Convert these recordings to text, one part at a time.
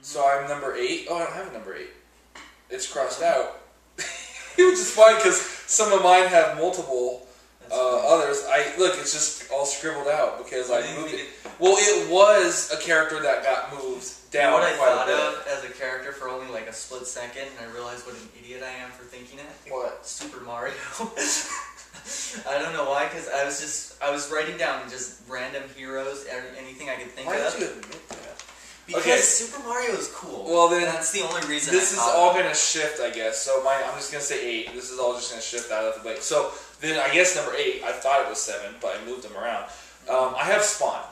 So I'm number 8. Oh, I don't have a number 8. It's crossed out. Which is fine because some of mine have multiple others. Look, it's just all scribbled out because I moved it. Well, it was a character that got moved down. You know what I quite thought a bit. of as a character for only like a split second, and I realized what an idiot I am for thinking it? What? Super Mario. I don't know why, because I was writing down just random heroes, anything I could think Why of. did you admit that? Because Super Mario is cool. Well, then that's the only reason. This is all going to shift, I guess. So I'm just going to say 8. This is all just going to shift out of the blank. So then I guess number 8. I thought it was 7, but I moved them around. I have Spawn.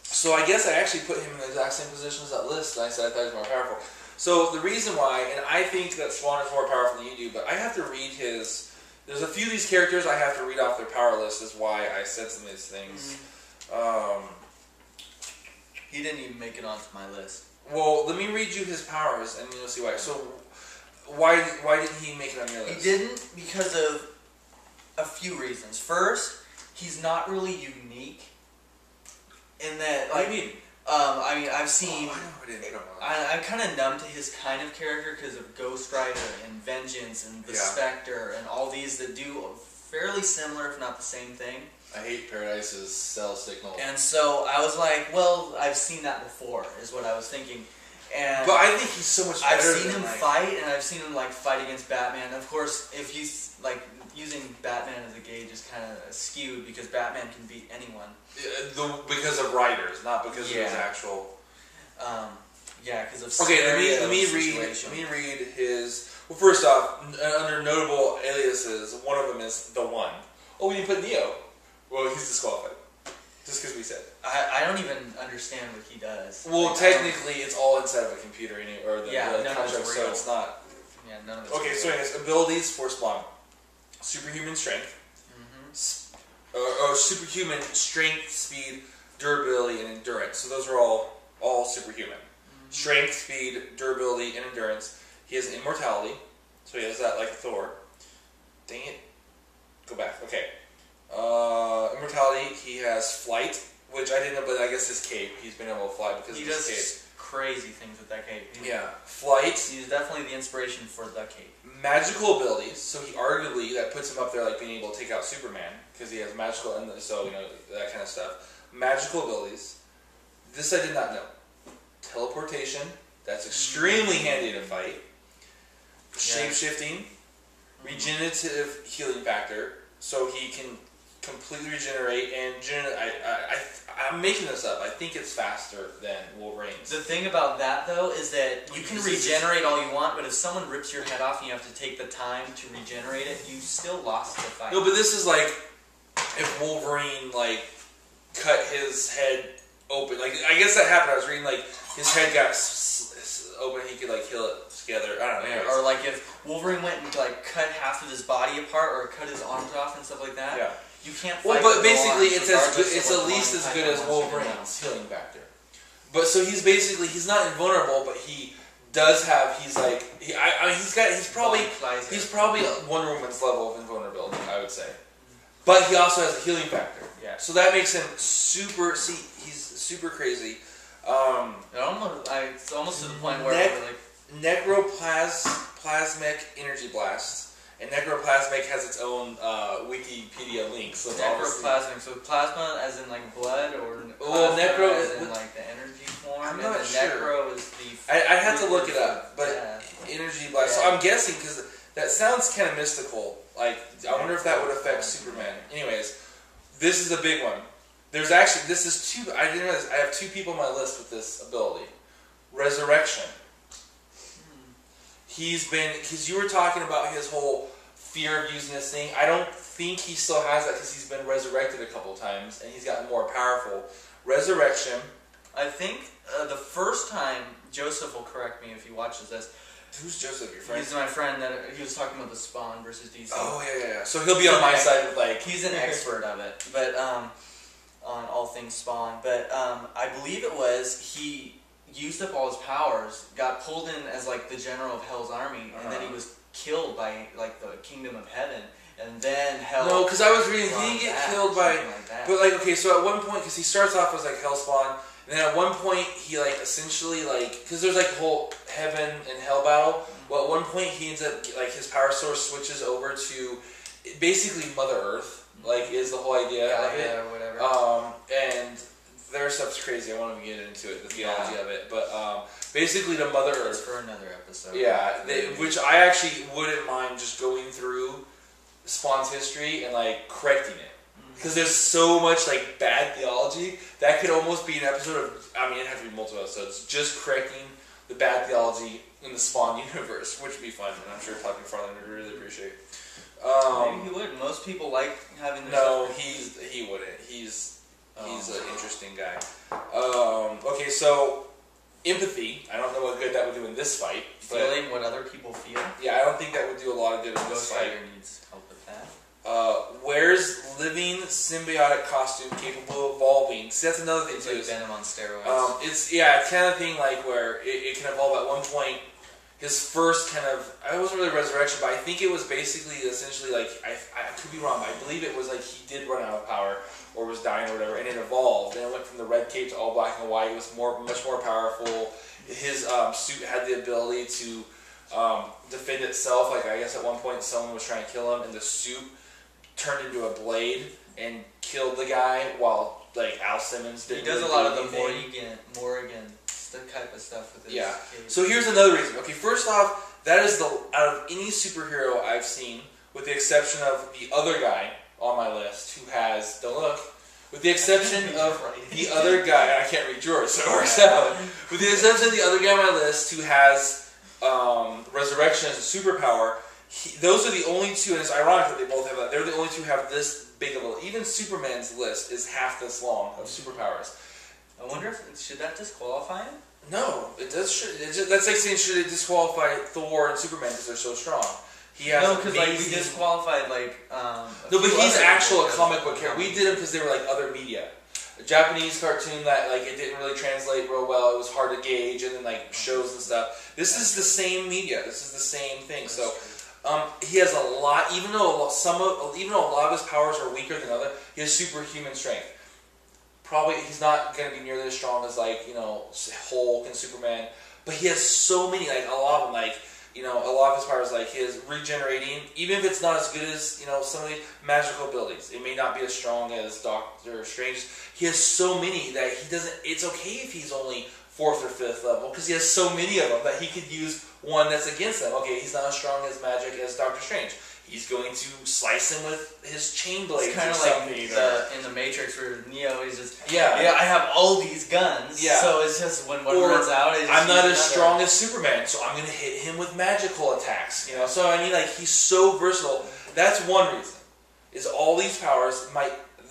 So I guess I actually put him in the exact same position as that list, and I said I thought he was more powerful. So the reason why, and I think that Spawn is more powerful than you do, but I have to read his. There's a few of these characters I have to read off their power list. Is why I said some of these things. He didn't even make it onto my list. Well, let me read you his powers, and you'll see why. So, why didn't he make it on your list? He didn't because of a few reasons. First, he's not really unique in that. What do you mean? I mean, I've seen. I'm kind of numb to his kind of character because of Ghost Rider and Vengeance and the Spectre and all these that do fairly similar, if not the same thing. I hate Paradise's cell signal. And so I was like, well, I've seen that before, is what I was thinking. And but I think he's so much better. I've seen him fight, and I've seen him fight against Batman. Of course, if he's using Batman as a gauge is kind of skewed because Batman can beat anyone. Because of writers, not because of his actual. Because of okay. Let me read his. Well, first off, under notable aliases, one of them is the One. Oh, we didn't put Neo. Well, he's disqualified. Just because we said. I don't even understand what he does. Well, technically, it's all inside of a computer, or the contract, so it's not. Yeah, none of it's okay, so anyways, abilities for Spawn. Superhuman strength. Superhuman strength, speed, durability, and endurance. So those are all superhuman. Strength, speed, durability, and endurance. He has immortality. So he has that like Thor. Dang it. Go back. Okay. Immortality, he has flight, which I didn't know, but I guess his cape. He's been able to fly because of his cape. He does crazy things with that cape. Yeah. Flight. He's definitely the inspiration for the cape. Magical abilities, so he arguably, that puts him up there like being able to take out Superman, because he has magical, and so, that kind of stuff. Magical abilities. This I did not know. Teleportation, that's extremely handy to fight. Shape-shifting. Regenerative healing factor, so he can completely regenerate, and I'm making this up. I think it's faster than Wolverine's. The thing about that, though, is that you can regenerate all you want, but if someone rips your head off and you have to take the time to regenerate it, you still lost the fight. No, but this is like if Wolverine cut his head open. I guess that happened. I was reading his head got open, he could heal it together. I don't know. Anyways. Or if Wolverine went and cut half of his body apart, or cut his arms off and stuff like that. Yeah. You can't fight. Well, but basically, it's at least as good as Wolverine's healing factor. But so he's not invulnerable, but he does have. He's probably Wonder Woman's level of invulnerability, I would say. But he also has a healing factor. Yeah. So that makes him super. See, he's super crazy. It's almost to the point where Necroplasmic Energy Blast. And Necroplasmic has its own Wikipedia link. So Necroplasmic, so plasma as in blood, or necro as in the energy form. I'm not sure. Necro is the. I had to look it up, but Energy Blast. Yeah. So I'm guessing because that sounds kind of mystical. I wonder if that would affect Superman. Anyways, this is a big one. There's actually I didn't realize I have 2 people on my list with this ability. Resurrection. Because you were talking about his whole fear of using this thing. I don't think he still has that because he's been resurrected a couple times and he's gotten more powerful. Resurrection. I think the first time, Joseph will correct me if he watches this. Who's Joseph, your friend? He's my friend that he was talking about the Spawn versus DC. Oh, yeah. So he'll be on my side with He's an expert of it, but on all things Spawn. But I believe it was he used up all his powers, got pulled in as the general of Hell's army, and then he was killed by the Kingdom of Heaven, and then Hell. No, because I was reading he didn't get killed by. But okay, so at one point, because he starts off as Hellspawn, And then at one point, he like essentially like because there's like the whole heaven and hell battle. Well, at one point he ends up like his power source switches over to basically Mother Earth. Like is the whole idea of it. Or whatever. And their stuff's crazy. I won't even get into it, the theology of it, but basically to Mother Earth. That's for another episode. Yeah, which I actually wouldn't mind just going through Spawn's history and like correcting it. Because there's so much like bad theology that could almost be an episode of. I mean, it'd have to be multiple episodes just correcting the bad theology in the Spawn universe, which would be fun, and I'm sure Talking Farland would really appreciate. Maybe he would. Most people like having. Their No, he wouldn't. He's an interesting guy. Okay, so empathy. I don't know what good that would do in this fight. Feeling what other people feel. Yeah, I don't think that would do a lot of good in this fight. Needs help with that. Wears living symbiotic costume capable of evolving. See, that's another thing It's too. like Venom on steroids. It's kind of thing like where it can evolve. At one point, his first kind of I wasn't really resurrection, but I think it was basically essentially like I could be wrong, but I believe it was like he did run out of power or was dying or whatever, and it evolved. And it went from the red cape to all black and white. It was much more powerful. His suit had the ability to defend itself. Like I guess at one point someone was trying to kill him, and the suit turned into a blade and killed the guy while like Al Simmons did. He does a lot of the Morrigan type of stuff with his case. So here's another reason. Okay, first off, that is out of any superhero I've seen, with the exception of the other guy on my list who has the look. With the exception of the other guy, I can't read yours, so it works out. With the exception of the other guy on my list who has resurrection as a superpower, those are the only two, and it's ironic that they both have that. They're the only two who have this big of a. Even Superman's list is half this long of superpowers. I wonder if should that disqualify him? No, it does. That's like saying should it disqualify Thor and Superman because they're so strong. He has no, because like we disqualified like. No, but he's actual comic book character. We did him because they were like other media. A Japanese cartoon that like it didn't really translate real well. It was hard to gauge, and then like shows and stuff. This is the same media. This is the same thing. That's so. He has a lot, even though a lot of his powers are weaker than other, he has superhuman strength. Probably he's not going to be nearly as strong as like Hulk and Superman, but he has so many a lot of them a lot of his powers like his regenerating, even if it's not as good as some of the magical abilities. It may not be as strong as Doctor Strange. He has so many that he doesn't. It's okay if he's only 4th or 5th level because he has so many of them that he could use one that's against them. Okay, he's not as strong as magic as Doctor Strange. He's going to slice him with his chain blades. It's kind of like in the Matrix where Neo is just I have all these guns. Yeah. So it's just when one runs out, I'm not as strong as Superman, so I'm going to hit him with magical attacks. So I mean, like he's so versatile. That's one reason. Is all these powers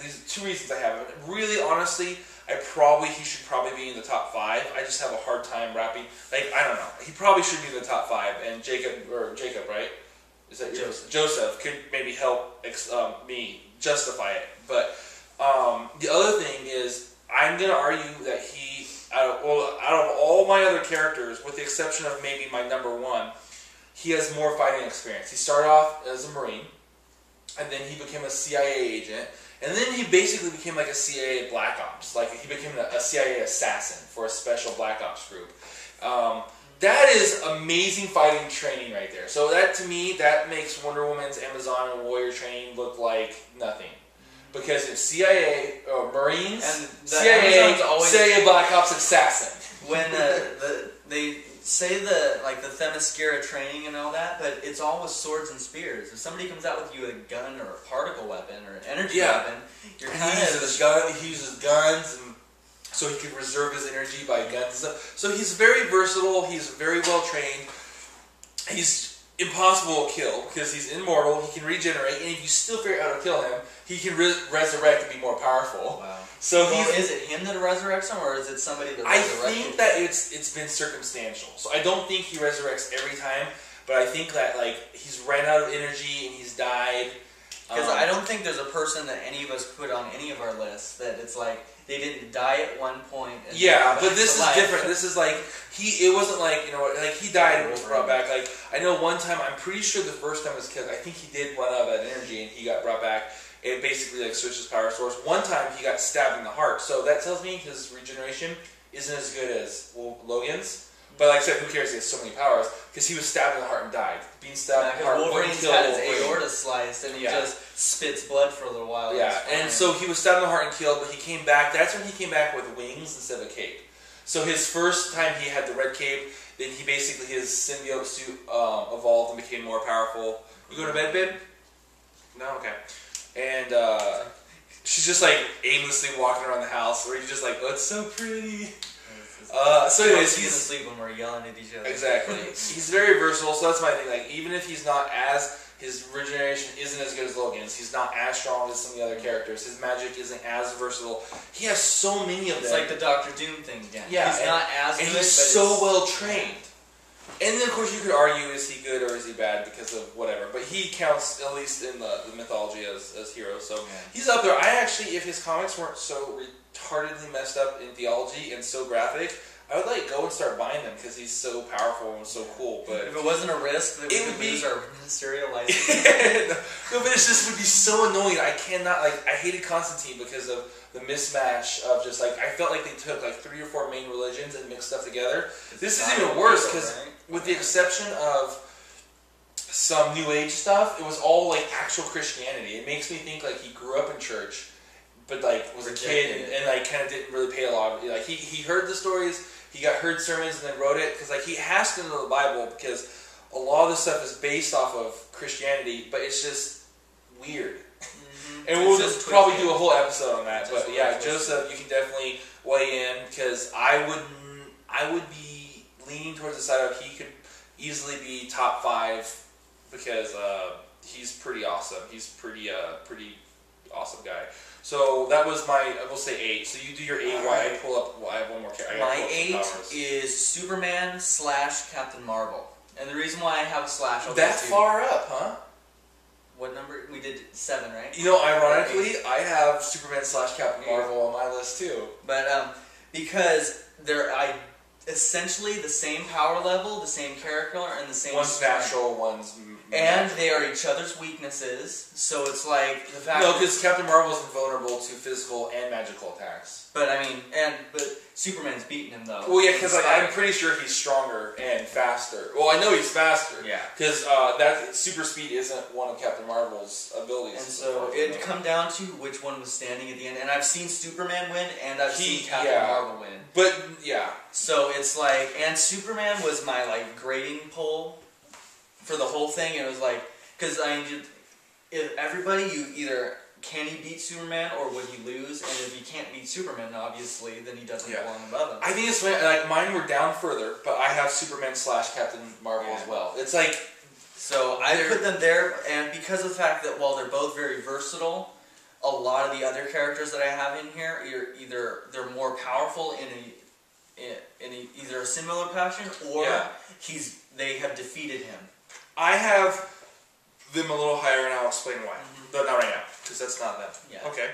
these 2 reasons I have. Really, honestly, he should probably be in the top 5. I just have a hard time wrapping. I don't know. He probably should be in the top 5. And Jacob, right? Is that Joseph could maybe help me justify it. But the other thing is, I'm going to argue that he, out of all my other characters, with the exception of maybe my number 1, he has more fighting experience. He started off as a Marine, and then he became a CIA agent. And then he basically became like a CIA Black Ops. Like he became a CIA assassin for a special Black Ops group. That is amazing fighting training right there. So that to me, that makes Wonder Woman's Amazon and Warrior training look like nothing. Because it's CIA, Marines, and CIA Black Ops assassin. When they say the Themyscira training and all that, but it's all with swords and spears. If somebody comes out with you with a gun or a particle weapon or an energy weapon, you're kind of... He uses guns, and so he can reserve his energy by guns and stuff. So he's very versatile, he's very well trained. He's impossible to kill because he's immortal, he can regenerate, and if you still figure out how to kill him, he can resurrect and be more powerful. Wow. So is it him that resurrects him, or is it somebody that resurrects him? I think that it's been circumstantial. So I don't think he resurrects every time, but I think that he's ran out of energy and he's died. Because I don't think there's a person that any of us put on any of our lists that it's like they didn't die at one point. And but this is different. This is it wasn't he died and was brought back. I know one time, I'm pretty sure the first time was because I think he did run out of that energy and he got brought back. it basically like switches power source. One time he got stabbed in the heart, so that tells me his regeneration isn't as good as Logan's. But like I said, who cares? He has so many powers because he was stabbed in the heart and died. Being stabbed in the heart. Wolverine's had his aorta sliced, and he just spits blood for a little while. Yeah, and so he was stabbed in the heart and killed, but he came back. That's when he came back with wings instead of a cape. So his first time he had the red cape, then he basically, his symbiote suit evolved and became more powerful. You going to bed, babe? No? Okay. And she's just like aimlessly walking around the house, where you're just like, oh, it's so pretty. So anyways, he's asleep when we're yelling at each other. Exactly. He's very versatile, so that's my thing. Like, even if he's not his regeneration isn't as good as Logan's, he's not as strong as some of the other characters. His magic isn't as versatile. He has so many of them. It's like the Doctor Doom thing again. Yeah, he's not as good, and he's so well trained. And then, of course, you could argue, is he good or is he bad because of whatever. But he counts, at least in the mythology, as hero. So he's up there. I actually, if his comics weren't so retardedly messed up in theology and so graphic, I would like go and start buying them because he's so powerful and so cool. But if it wasn't a risk that we could lose our ministerial license. No, but it just would be so annoying. I cannot, like, I hated Constantine because of the mismatch of just like, I felt like they took like 3 or 4 main religions and mixed stuff together. This is even worse because with the exception of some New Age stuff, it was all like actual Christianity. It makes me think like he grew up in church, but like was a kid and like kind of didn't really pay a lot of, like he heard the stories, he heard sermons and then wrote it, because like he has to know the Bible because a lot of this stuff is based off of Christianity, but it's just weird. And we'll just probably do a whole episode on that. But yeah, Joseph, you can definitely weigh in because I would be leaning towards the side of he could easily be top 5 because he's pretty awesome. He's pretty awesome guy. So that was my, I will say 8. So you do your 8 while I pull up, I have one more character. My 8 is Superman / Captain Marvel. And the reason why I have a slash... That far up, huh? What number? We did 7, right? You know, ironically, I have Superman / Captain Marvel on my list too. But because they're essentially the same power level, the same character, and the same... One's natural, one's... And they are each other's weaknesses, so it's like the fact... No, because Captain Marvel is invulnerable to physical and magical attacks. But I mean, but Superman's beating him though. Well, yeah, because like, I'm pretty sure he's stronger and faster. Well, I know he's faster. Yeah. Because that super speed isn't one of Captain Marvel's abilities. And so it'd come down to which one was standing at the end. And I've seen Superman win, and I've seen Captain Marvel win. But yeah. So it's like, and Superman was my like grading pole for the whole thing. It was like, because I mean, if everybody, you either can he beat Superman or would he lose? And if he can't beat Superman, obviously, then he doesn't belong above him. I think it's like mine were down further, but I have Superman / Captain Marvel as well. It's like, so I put them there, and because of the fact that while they're both very versatile, a lot of the other characters that I have in here, either they're more powerful in either a similar passion or they have defeated him. I have them a little higher, and I'll explain why. But not right now, because that's not them. Yeah. Okay.